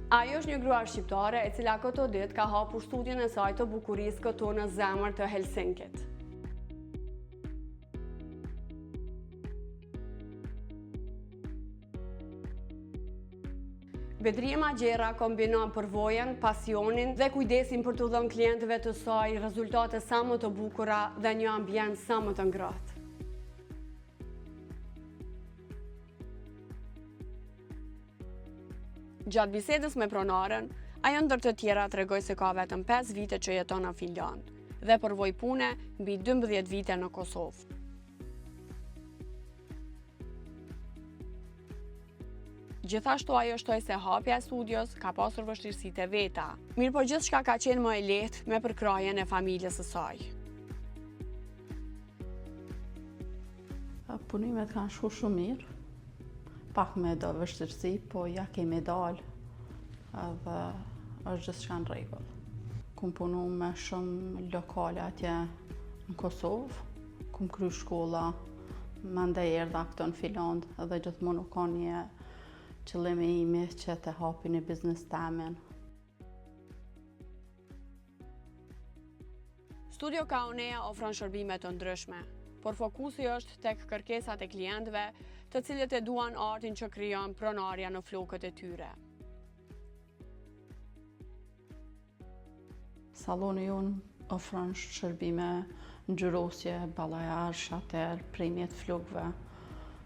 Ajo është një gruar shqiptare e cila këto ditë ka hapur studion e saj të bukurisë këtu në zemër të Helsinkit. Bedrima Gjera kombinon përvojën, pasionin dhe kujdesin për të dhënë klientëve të saj rezultate sa më të bukura dhe një ambient sa më të ngrohtë. Gjatë bisedës me pronaren, ajo ndër të tjera tregoi se ka vetëm 5 vite që jeton në Finland dhe përvoj pune mbi 12 vite në Kosovë. Gjithashtu ajo shtoi se hapja e studios ka pasur vështirësitë e veta, mirë po gjithçka ka qenë më e lehtë me përkrajen e familjes së saj. Punimet kanë shku shumë mirë, pak me do vështirësi, po ja kemi dalë edhe është gjithçka në rregull. Kum punu me shumë lokale atje në Kosovë, kum kry shkolla, mandej erdha këto në Finland edhe gjithmonë u ka një qëllimi imi që të hapi një biznes temin. Studio Kaunea ofron shërbime të ndryshme, por fokusi është tek kërkesat e klientëve, të cilët e duan artin që krijon pronarja në flokët e tyre. Saloni jonë ofron shërbime ngjyrosje, ballajar, shater, premje të flokëve,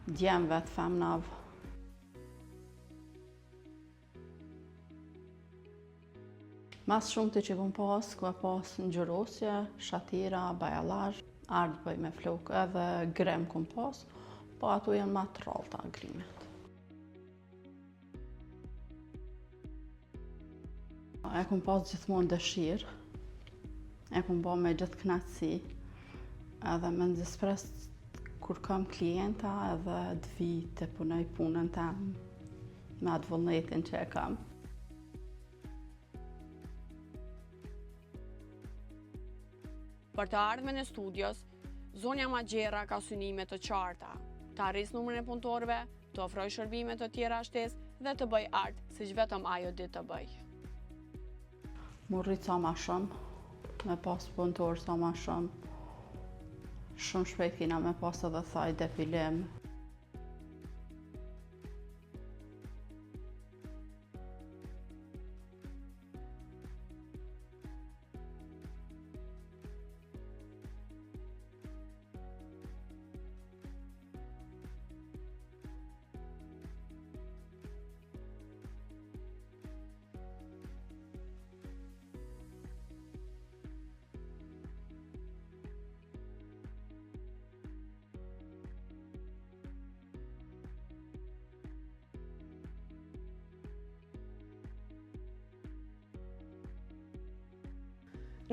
djemve të femnave. Mas shumë të që kom pas, ku e pas ngjyrosje, shatira, bajallar, art bëj me flokë edhe grem kom pas, po ato janë ma të rallta grimet. E kom pas gjithmonë dëshirë, e kom ba me gjithë knatësi, edhe me nëzispres kur kam klienta edhe të vi të punoj punën tem me atë vullnetin që e kam. Për të ardhmen e studios, zonja Gjera ka synime të qarta, të arrisë numrin e punëtorëve, të ofroj shërbime të tjera shtesë dhe të bëj art, siç vetëm ajo ditë të bëj. Mu rrit sa ma shumë, me pas punëtorë sa ma shumë. Shumë shpejt kina me pas edhe thaj defilim.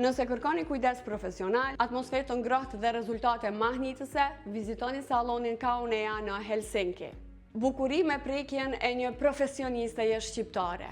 Nëse kërkoni kujdes profesional, atmosferë të ngrohtë dhe rezultate mahnitëse, vizitoni salonin Kaunea në Helsinki. Bukuri me prekjen e një profesioniste shqiptare.